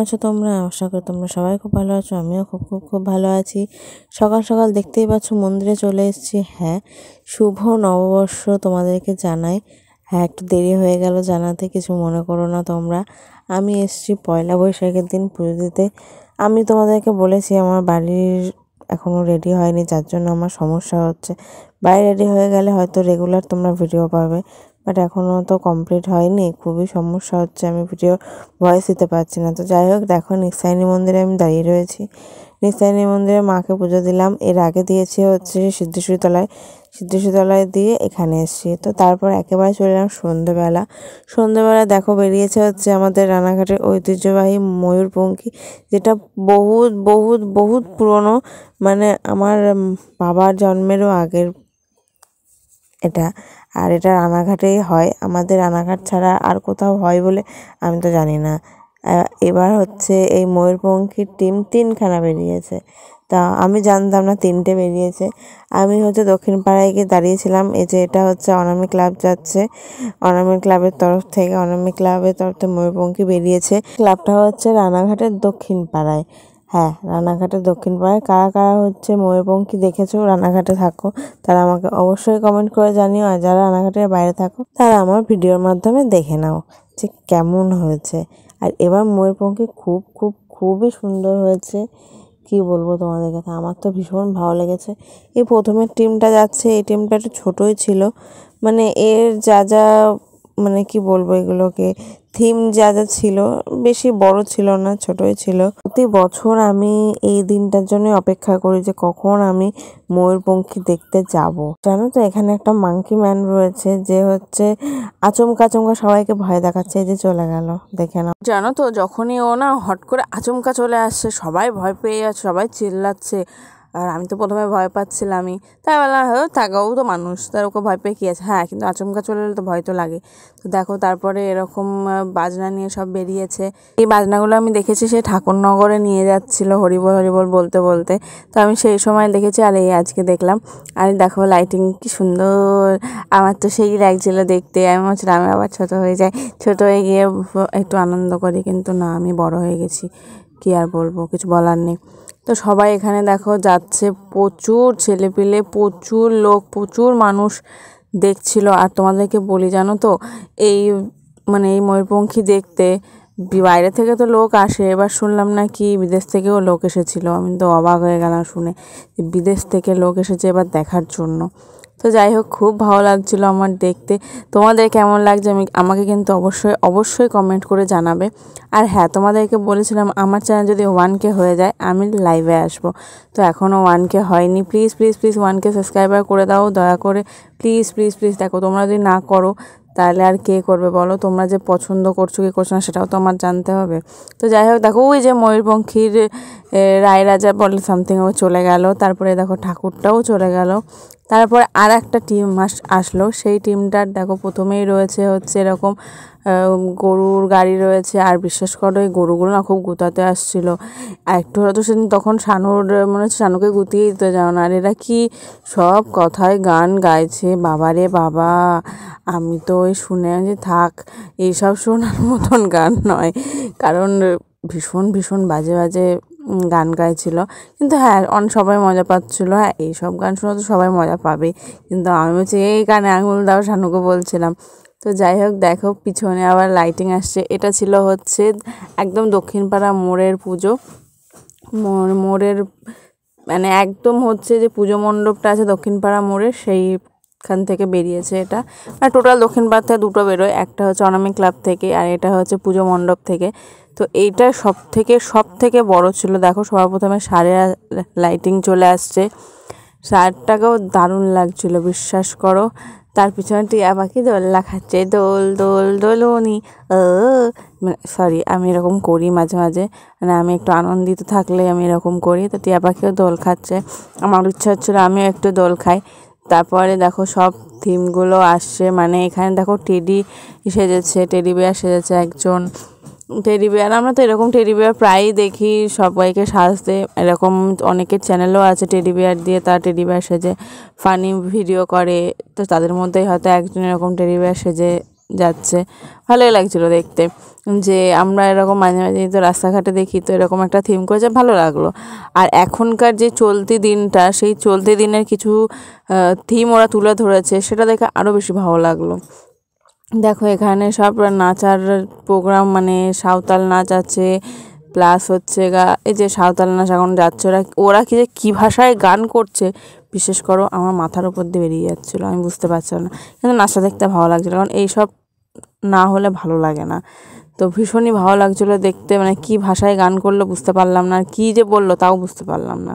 আছো তোমরা? আশা করি তোমরা সবাই খুব ভালো আছো। আমিও খুব খুব খুব ভালো আছি। সকাল সকাল দেখতেই পাচ্ছ মন্দিরে চলে এসেছি। হ্যাঁ, শুভ নববর্ষ তোমাদেরকে জানাই। হ্যাঁ, একটু দেরি হয়ে গেল জানাতে, কিছু মনে করো না তোমরা। আমি এসেছি পয়লা বৈশাখের দিন পুজো দিতে। আমি তোমাদেরকে বলেছি আমার বাড়ির এখনও রেডি হয়নি, যার জন্য আমার সমস্যা হচ্ছে। বাড়ি রেডি হয়ে গেলে হয়তো রেগুলার তোমরা ভিডিও পাবে, বাট এখনও তো কমপ্লিট হয়নি। খুবই সমস্যা হচ্ছে, আমি ভিডিও ভয়েস দিতে পারছি না। তো যাই হোক, দেখো নিস্তারিণী মন্দিরে আমি দাঁড়িয়ে রয়েছি। নিস্তারিণী মন্দিরে মাকে পুজো দিলাম। এর আগে দিয়েছি হচ্ছে সিদ্ধেশ্বরীতলায় দিয়ে এখানে এসেছি। তো তারপর একেবারে চলে এলাম সন্ধ্যেবেলা। সন্ধ্যেবেলা দেখো বেরিয়েছে হচ্ছে আমাদের রানাঘাটের ঐতিহ্যবাহী ময়ূরপঙ্খী, যেটা বহুত বহুত বহুত পুরনো, মানে আমার বাবার জন্মেরও আগের এটা। আর এটা রানাঘাটেই হয়, আমাদের রানাঘাট ছাড়া আর কোথাও হয় বলে আমি তো জানি না। এবার হচ্ছে এই ময়ূরপঙ্খীর টিম 3খানা বেরিয়েছে, তা আমি জানতাম না 3টে বেরিয়েছে। আমি হচ্ছে দক্ষিণ পাড়ায় গিয়ে দাঁড়িয়েছিলাম। এই যে এটা হচ্ছে অনামী ক্লাব যাচ্ছে, অনামী ক্লাবের তরফ থেকে ময়ূরপঙ্খী বেরিয়েছে। ক্লাবটা হচ্ছে রানাঘাটের দক্ষিণ পাড়ায়। হ্যাঁ, রানাঘাটের দক্ষিণ পাড়ায়। কারা কারা হচ্ছে ময়ূরপঙ্খী দেখেছো, রানাঘাটে থাকো, তারা আমাকে অবশ্যই কমেন্ট করে জানিও। আর যারা রানাঘাটের বাইরে থাকো তারা আমার ভিডিওর মাধ্যমে দেখে নাও যে কেমন হয়েছে। আর এবার ময়ূরপঙ্খী খুব খুব খুবই সুন্দর হয়েছে। কি বলবো তোমাদের কথা, আমার তো ভীষণ ভালো লেগেছে। এই প্রথমের টিমটা যাচ্ছে, এই টিমটা একটু ছোটোই ছিল, মানে এর যা যা মানে কি বলবো এগুলোকে, থিম যা যা ছিল বেশি বড় ছিল না, ছোটই ছিল। প্রতি বছর আমি এই দিনটার জন্য অপেক্ষা করি যে কখন আমি ময়ূরপঙ্খী দেখতে যাব। জানো তো এখানে একটা মাংকি ম্যান রয়েছে, যে হচ্ছে আচমকা আচমকা সবাইকে ভয় দেখাচ্ছে। এই যে চলে গেল, দেখে নাও। জানো তো যখনই ও না হট করে আচমকা চলে আসছে, সবাই ভয় পেয়ে যাচ্ছে, সবাই চিল্লাচ্ছে। আর আমি তো প্রথমে ভয় পাচ্ছিলামই, তাই বললাম হ্যাঁ থাকাও তো মানুষ, তার ওকে ভয় পেয়ে কী আছে। হ্যাঁ, কিন্তু আচমকা চলে এলে তো ভয় তো লাগে। তো দেখো তারপরে এরকম বাজনা নিয়ে সব বেরিয়েছে। এই বাজনাগুলো আমি দেখেছি সে ঠাকুরনগরে নিয়ে যাচ্ছিল হরিবল হরিবল বলতে বলতে। তো আমি সেই সময় দেখেছি, আর এই আজকে দেখলাম। আর দেখো লাইটিং কি সুন্দর, আমার তো সেই লাগছিল দেখতে। আমি ভাবছিলাম আমি আবার ছোটো হয়ে যাই, ছোটো হয়ে গিয়ে একটু আনন্দ করি, কিন্তু না, আমি বড় হয়ে গেছি, কি আর বলবো, কিছু বলার নেই। তো সবাই এখানে দেখো যাচ্ছে, প্রচুর ছেলেপিলে, প্রচুর লোক, প্রচুর মানুষ দেখছিল। আর তোমাদেরকে বলি জানো তো, এই মানে এই ময়ূরপঙ্খী দেখতে বাইরে থেকে তো লোক আসে, এবার শুনলাম নাকি বিদেশ থেকেও লোক এসেছিল। আমি তো অবাক হয়ে গেলাম শুনে, বিদেশ থেকে লোক এসেছে এবার দেখার জন্য। তো যাই হোক, খুব ভালো লাগছিলো আমার দেখতে। তোমাদের কেমন লাগছে আমাকে কিন্তু অবশ্যই অবশ্যই কমেন্ট করে জানাবে। আর হ্যাঁ, তোমাদেরকে বলেছিলাম আমার চ্যানেল যদি 1K হয়ে যায় আমি লাইভে আসব। তো এখনও 1K হয়নি। Please please please 1K subscriber করে দাও দয়া করে, প্লিজ প্লিজ প্লিজ। দেখো তোমরা যদি না করো তাহলে আর কে করবে বলো? তোমরা যে পছন্দ করছো কি করছো না সেটাও তো আমার জানতে হবে। তো যাই হোক, দেখো ওই যে ময়ূরপঙ্খীর রায়রাজা বলে সামথিং ও চলে গেল। তারপরে দেখো ঠাকুরটাও চলে গেল। তারপর আর একটা টিম আসলো। সেই টিমটার দেখো প্রথমেই রয়েছে হচ্ছে এরকম গরুর গাড়ি রয়েছে। আর বিশ্বাস করো এই গরুগুলো না খুব গুতাতে আসছিলো। আর একটু হয়তো সেদিন তখন শানুর মনে হচ্ছে শানুকে গুতিয়ে দিতে যাও না। আর এরা কি সব কথায় গান গাইছে, বাবা রে বাবা। আমি তো ওই শুনে যে থাক, এইসব শোনার মতন গান নয়, কারণ ভীষণ ভীষণ বাজে বাজে গান গাইছিল। কিন্তু হ্যাঁ, সবাই মজা পাচ্ছিলো। হ্যাঁ, এইসব গান শুনে তো সবাই মজা পাবে, কিন্তু আমি হচ্ছে এই গানে আঙুল দাও শানুকে বলছিলাম। তো যাই হোক, দেখো পিছনে আবার লাইটিং আসছে। এটা ছিল হচ্ছে একদম দক্ষিণপাড়া মোড়ের পুজো। মোড়ের মানে একদম হচ্ছে যে পুজো মণ্ডপটা আছে দক্ষিণপাড়া মোড়ে, সেইখান থেকে বেরিয়েছে এটা। মানে টোটাল দক্ষিণপাড়া থেকে দুটো বেরোয়, একটা হচ্ছে অনামী ক্লাব থেকে আর এটা হচ্ছে পুজো মণ্ডপ থেকে। তো এইটা সব থেকে বড় ছিল। দেখো সবার প্রথমে সারে লাইটিং চলে আসছে, সারটাকেও দারুণ লাগছিল বিশ্বাস করো। তার পিছনে টিয়া পাখি দোলনা খাচ্ছে, দোল দোল দোলনি সরি, আমি এরকম করি মাঝে মাঝে, মানে আমি একটু আনন্দিত থাকলে আমি এরকম করি। তো টিয়া পাখিও দোল খাচ্ছে, আমার ইচ্ছা হচ্ছিলো আমিও একটু দোল খাই। তারপরে দেখো সব থিমগুলো আসছে, মানে এখানে দেখো টেডি সেজেছে, টেডি বিয়ার সেজেছে একজন। টেডি বিয়ার আমরা তো এরকম টেডি বিয়ার প্রায়ই দেখি সবাইকে সাজতে, এরকম অনেকের চ্যানেলও আছে টেডি বিয়ার দিয়ে তারা টেডি বিয়ার সেজে ফানি ভিডিও করে। তো তাদের মধ্যেই হয়তো একজন এরকম টেডি বিয়ার সেজে যাচ্ছে, ভালোই লাগছিলো দেখতে যে আমরা এরকম মাঝে মাঝে তো রাস্তাঘাটে দেখি, তো এরকম একটা থিম করেছে, ভালো লাগলো। আর এখনকার যে চলতি দিনটা, সেই চলতি দিনের কিছু থিম ওরা তুলে ধরেছে, সেটা দেখে আরও বেশি ভালো লাগলো। দেখো এখানে সব নাচার প্রোগ্রাম, মানে সাঁওতাল নাচ আছে, প্লাস হচ্ছে এই যে সাঁওতাল নাচ এখন যাচ্ছে, ওরা কী ভাষায় গান করছে বিশেষ করো আমার মাথার উপর দিয়ে বেরিয়ে যাচ্ছিলো, আমি বুঝতে পারছিলাম না, কিন্তু নাচটা দেখতে ভালো লাগছিলো, কারণ এইসব না হলে ভালো লাগে না। তো ভীষণই ভালো লাগছিলো দেখতে, মানে কী ভাষায় গান করলো বুঝতে পারলাম না, আর কী যে বললো তাও বুঝতে পারলাম না।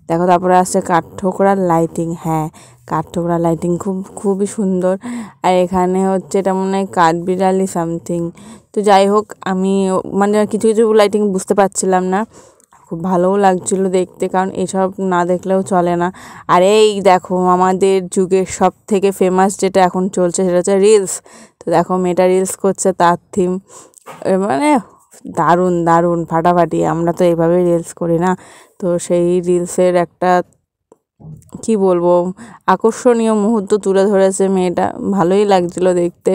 দেখো তারপরে আসছে কাঠঠোকরার লাইটিং, হ্যাঁ কাঠঠোকরার লাইটিং খুবই সুন্দর। আর এখানে হচ্ছে এটা মনে হয় কাঠবিড়ালি সামথিং, তো যাই হোক আমি মানে কিছু কিছু লাইটিং বুঝতে পারছিলাম না, খুব ভালোও লাগছিলো দেখতে, কারণ এসব না দেখলেও চলে না। আর এই দেখো আমাদের যুগের সব থেকে ফেমাস যেটা এখন চলছে সেটা হচ্ছে রিলস। তো দেখো মেয়েটা রিলস করছে, তার থিম মানে দারুণ দারুণ ফাটাফাটি, আমরা তো এইভাবেই রিলস করি না। তো সেই রিলসের একটা কি বলবো আকর্ষণীয় মুহূর্ত তুলে ধরেছে মেয়েটা, ভালোই লাগছিলো দেখতে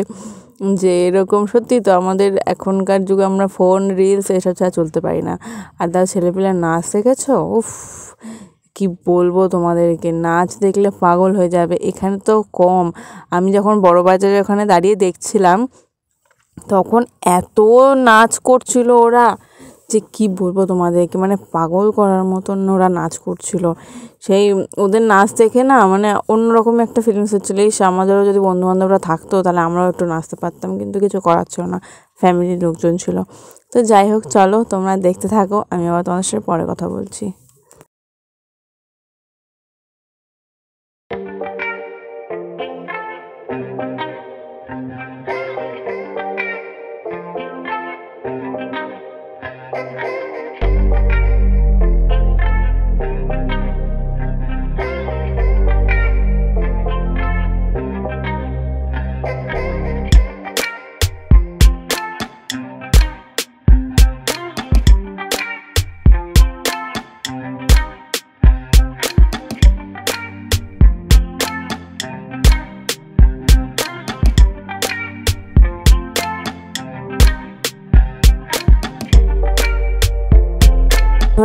যে এরকম। সত্যি তো আমাদের এখনকার যুগে আমরা ফোন রিলস এসব ছাড়া চলতে পারি না। আর তার ছেলেপিলে নাচ দেখেছো, উফ কি বলবো তোমাদেরকে, নাচ দেখলে পাগল হয়ে যাবে। এখানে তো কম, আমি যখন বড়বাজারে ওখানে দাঁড়িয়ে দেখছিলাম তখন এত নাচ করছিল ওরা যে কি বলবো তোমাদেরকে, মানে পাগল করার মতন ওরা নাচ করছিল। সেই ওদের নাচ দেখে না মানে অন্যরকম একটা ফিলিংস হচ্ছিলো, এই আমাদেরও যদি বন্ধুবান্ধবরা থাকতো তাহলে আমরাও একটু নাচতে পারতাম, কিন্তু কিছু করার ছিল না, ফ্যামিলির লোকজন ছিল। তো যাই হোক চলো তোমরা দেখতে থাকো, আমি আবার তোমাদের সাথে পরে কথা বলছি।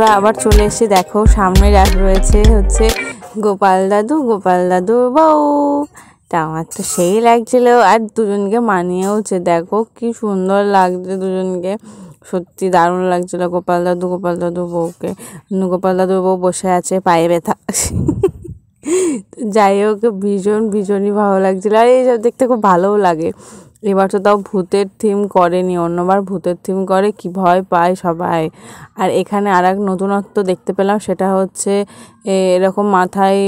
আমরা আবার চলে এসেছি, দেখো সামনে রয়েছে হচ্ছে গোপাল দাদুর বউ, তা আমার তো সেই লাগছিল, আর দুজনকে মানিয়েওছে, দেখো কি সুন্দর লাগছে দুজনকে, সত্যি দারুণ লাগছিল গোপাল দাদু বউকে। গোপাল দাদুর বউ বসে আছে পায়ে ব্যথা যাই হোক ভীষণই ভালো লাগছিল, আর এইসব দেখতে খুব ভালোও লাগে। এবার তো তাও ভূতের থিম করেনি, অন্যবার ভূতের থিম করে কি ভয় পায় সবাই। আর এখানে আর এক নতুনত্ব দেখতে পেলাম, সেটা হচ্ছে এরকম মাথায়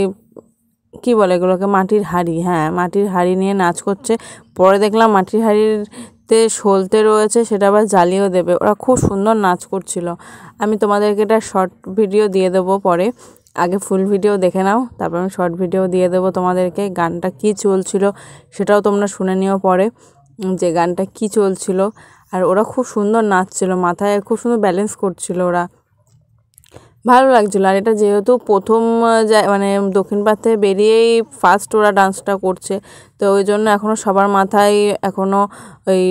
কি বলে এগুলোকে, মাটির হাঁড়ি, হ্যাঁ মাটির হাঁড়ি নিয়ে নাচ করছে। পরে দেখলাম মাটির হাঁড়িতে সলতে রয়েছে, সেটা আবার জ্বালিয়েও দেবে, ওরা খুব সুন্দর নাচ করছিল। আমি তোমাদেরকে এটা শর্ট ভিডিও দিয়ে দেবো পরে, আগে ফুল ভিডিও দেখে নাও, তারপর আমি শর্ট ভিডিও দিয়ে দেবো তোমাদেরকে। গানটা কি চলছিল সেটাও তোমরা শুনে নিও পরে, যে গানটা কি চলছিল। আর ওরা খুব সুন্দর নাচছিল, মাথায় খুব সুন্দর ব্যালেন্স করছিল ওরা, ভালো লাগছিলো। আর এটা যেহেতু প্রথম মানে দক্ষিণ পাড় থেকে বেরিয়েই ফার্স্ট ওরা ডান্সটা করছে, তো ওই জন্য এখনও সবার মাথায় এখনও ওই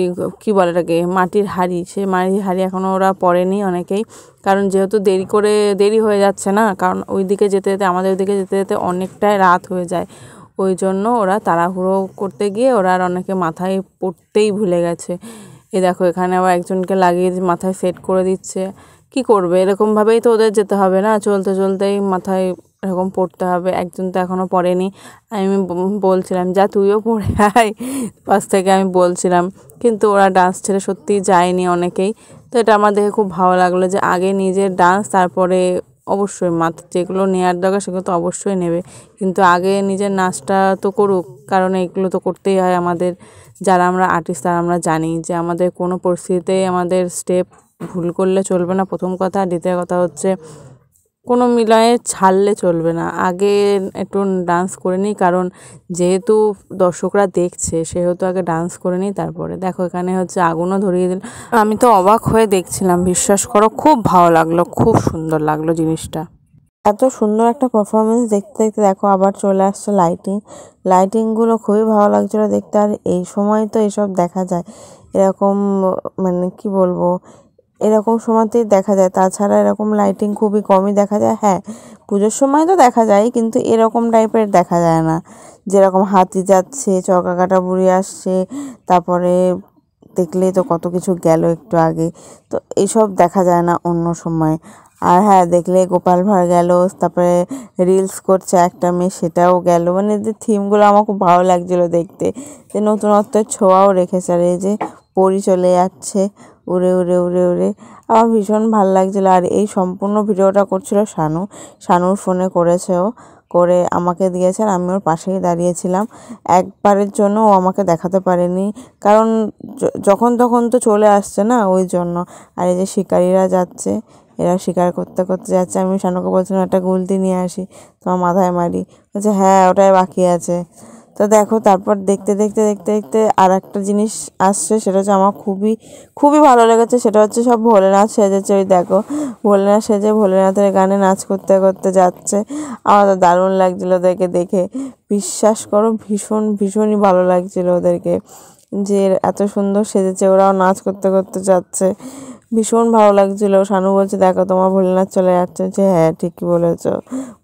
কী বলে এটাকে মাটির হাঁড়ি, সেই মাটির হাঁড়ি এখনও ওরা পরেনি অনেকেই, কারণ যেহেতু দেরি হয়ে যাচ্ছে না, কারণ ওই দিকে যেতে যেতে আমাদের ওইদিকে যেতে যেতে অনেকটাই রাত হয়ে যায়, ওই জন্য ওরা তাড়াহুড়ো করতে গিয়ে ওরা আর অনেকে মাথায় পড়তেই ভুলে গেছে। দেখো এখানে আবার একজনকে লাগিয়ে মাথায় সেট করে দিচ্ছে, কি করবে এরকমভাবেই তো ওদের যেতে হবে না, চলতে চলতেই মাথায় এরকম পড়তে হবে। একজন তো এখনও পড়েনি, আমি বলছিলাম যা তুইও পড়ে আয় পাশ থেকে, আমি বলছিলাম, কিন্তু ওরা ডান্স ছেড়ে সত্যিই যায়নি অনেকেই। তো এটা আমার দেখে খুব ভালো লাগলো যে আগে নিজের ডান্স, তারপরে অবশ্যই যেগুলো নেওয়ার দরকার সেগুলো তো অবশ্যই নেবে, কিন্তু আগে নিজের নাচটা তো করুক, কারণ এগুলো তো করতেই হয় আমাদের, যারা আমরা আর্টিস্ট তারা আমরা জানি যে আমাদের কোনো পরিস্থিতিতে আমাদের স্টেপ ভুল করলে চলবে না প্রথম কথা, দ্বিতীয় কথা হচ্ছে কোনো মিলয়ে ছাড়লে চলবে না, আগে একটু ডান্স করে নিই, কারণ যেহেতু দর্শকরা দেখছে সেহেতু আগে ডান্স করে নিই। তারপরে দেখো এখানে হচ্ছে আগুনও ধরিয়ে দিল, আমি তো অবাক হয়ে দেখছিলাম, বিশ্বাস করো খুব ভালো লাগলো, খুব সুন্দর লাগলো জিনিসটা। এত সুন্দর একটা পারফরমেন্স দেখতে দেখতে দেখো আবার চলে আসছে লাইটিংগুলো খুবই ভালো লাগছিলো দেখতে। আর এই সময় তো এসব দেখা যায়, এরকম মানে কি বলবো, এরকম সময়তেই দেখা যায়, তাছাড়া এরকম লাইটিং খুবই কমই দেখা যায়। হ্যাঁ, পুজোর সময় তো দেখা যায়, কিন্তু এরকম টাইপের দেখা যায় না, যেরকম হাতি যাচ্ছে, চরকা কাটা বুড়ি আসছে, তারপরে দেখলেই তো কত কিছু গেল একটু আগে, তো এইসব দেখা যায় না অন্য সময়। আর হ্যাঁ, দেখলে গোপাল ভাঁড় গেল, তারপরে রিলস করছে একটা মেয়ে, সেটাও গেল। মানে যে থিমগুলো আমার খুব ভালো লাগছিলো দেখতে, যে নতুনত্বের ছোঁয়াও রেখেছে। আর এই যে পরি চলে যাচ্ছে উড়ে উড়ে উড়ে উড়ে, আমার ভীষণ ভালো লাগছিলো। আর এই সম্পূর্ণ ভিডিওটা করছিল শানুর ফোনে করেছেও, করে আমাকে দিয়েছে, আর আমি ওর পাশেই দাঁড়িয়েছিলাম। একবারের জন্য ও আমাকে দেখাতে পারেনি, কারণ যখন তখন তো চলে আসছে না, ওই জন্য। আর এই যে শিকারীরা যাচ্ছে, এরা শিকার করতে করতে যাচ্ছে। আমি শানুকে বলছিলাম একটা গুলতি নিয়ে আসি, তোমার মাথায় মারি, বলছে হ্যাঁ ওটাই বাকি আছে। তো দেখো, তারপর দেখতে দেখতে দেখতে দেখতে আর একটা জিনিস আসছে, সেটা হচ্ছে আমার খুবই খুবই ভালো লেগেছে। সেটা হচ্ছে সব ভোলেনাথ সেজেছে, ওই দেখো ভোলেনাথ সেজে ভোলেনাথের গানে নাচ করতে করতে যাচ্ছে। আমার তো দারুণ লাগছিলো ওদেরকে দেখে, বিশ্বাস করো ভীষণই ভালো লাগছিলো ওদেরকে, যে এত সুন্দর সেজেছে, ওরাও নাচ করতে করতে যাচ্ছে, ভীষণ ভালো লাগছিলো। শানু বলছে দেখো তোমার ভোলেনাথ চলে যাচ্ছে, যে হ্যাঁ ঠিকই বলেছো,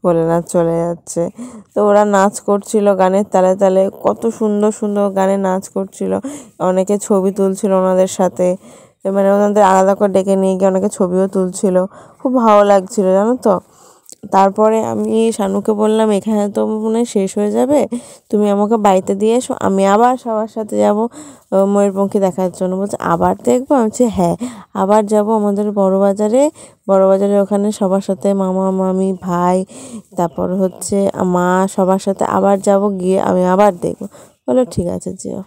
ভোলেনাথ চলে যাচ্ছে। তো ওরা নাচ করছিল গানের তালে তালে, কত সুন্দর সুন্দর গানে নাচ করছিল, অনেকে ছবি তুলছিল ওনাদের সাথে, মানে ওনাদের আলাদা করে ডেকে নিয়ে গিয়ে অনেকে ছবিও তুলছিল, খুব ভালো লাগছিল জানো তো। তারপরে আমি শানুকে বললাম এখানে তো মনে হয় শেষ হয়ে যাবে, তুমি আমাকে বাড়িতে দিয়ে এসো, আমি আবার সবার সাথে যাব ময়ূরপঙ্খী দেখার জন্য। বলছে আবার দেখবো? আমি বলছি হ্যাঁ, আবার যাব আমাদের বড়বাজারে ওখানে সবার সাথে, মামা মামি ভাই, তারপর হচ্ছে মা, সবার সাথে আবার যাব, গিয়ে আমি আবার দেখবো। বলো ঠিক আছে যেও।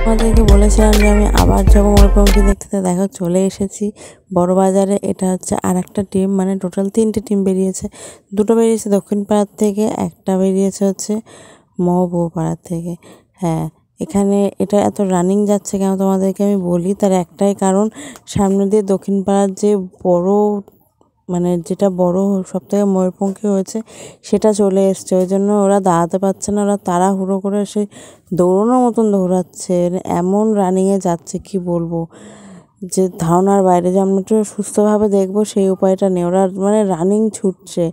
আপনাদেরকে বলেছিলাম যে আমি আবার যাবো ময়ূরপঙ্খী দেখতে, তো দেখো চলে এসেছি বড়বাজারে। এটা হচ্ছে আর একটা টিম, মানে টোটাল 3টে টিম বেরিয়েছে। 2টো বেরিয়েছে দক্ষিণ পাড়ার থেকে, একটা বেরিয়েছে হচ্ছে মহবুবপাড়ার থেকে। হ্যাঁ, এখানে এটা এত রানিং যাচ্ছে কেন তোমাদেরকে আমি বলি, তার একটাই কারণ, সামনে দিয়ে দক্ষিণ পাড়ার যে বড় মানে যেটা বড় সবথেকে ময়ূরপঙ্খী হয়েছে সেটা চলে এসছে, ওই জন্য ওরা দাঁড়াতে পারছে না, ওরা তাড়াহুড়ো করে সে দৌড়ানোর মতন দৌড়াচ্ছে, এমন রানিংয়ে যাচ্ছে কি বলবো, যে ধারণার বাইরে। যে আমরা একটু সুস্থভাবে দেখবো সেই উপায়টা নেই, ওরা মানে রানিং ছুটছে,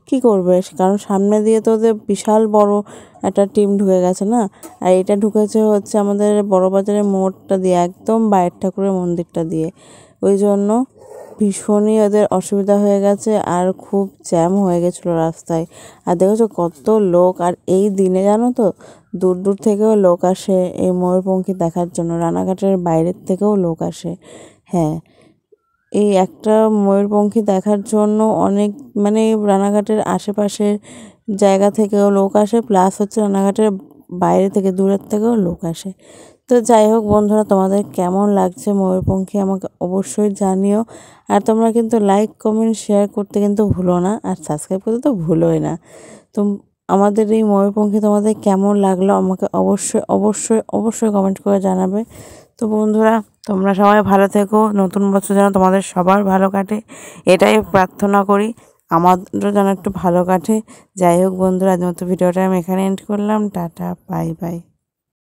কি করবে, কারণ সামনে দিয়ে তো ওদের বিশাল বড় একটা টিম ঢুকে গেছে না। আর এটা ঢুকেছে হচ্ছে আমাদের বড়বাজারের মোড়টা দিয়ে, একদম বাইর ঠাকুরের মন্দিরটা দিয়ে, ওই জন্য ভীষণই ওদের অসুবিধা হয়ে গেছে আর খুব জ্যাম হয়ে গেছিলো রাস্তায়। আর দেখেছো কত লোক, আর এই দিনে জানো তো দূর দূর থেকেও লোক আসে এই ময়ূরপঙ্খী দেখার জন্য, রানাঘাটের বাইরের থেকেও লোক আসে। হ্যাঁ, এই একটা ময়ূরপঙ্খী দেখার জন্য অনেক মানে রানাঘাটের আশেপাশের জায়গা থেকেও লোক আসে, প্লাস হচ্ছে রানাঘাটের বাইরে থেকে দূরের থেকেও লোক আসে। তো যাই হোক বন্ধুরা, তোমাদের কেমন লাগছে ময়ূরপঙ্খী আমাকে অবশ্যই জানিও। আর তোমরা কিন্তু লাইক কমেন্ট শেয়ার করতে কিন্তু ভুলো না, আর সাবস্ক্রাইব করতে তো ভুলোই না। তো আমাদের এই ময়ূরপঙ্খী তোমাদের কেমন লাগলো আমাকে অবশ্যই অবশ্যই অবশ্যই কমেন্ট করে জানাবে। তো বন্ধুরা, তোমরা সবাই ভালো থেকো, নতুন বছর যেন তোমাদের সবার ভালো কাটে এটাই প্রার্থনা করি, আমাদেরও যেন একটু ভালো কাটে। যাই হোক বন্ধুরা, আজ মতো ভিডিওটা আমি এখানে এন্ড করলাম। Tata, bye bye.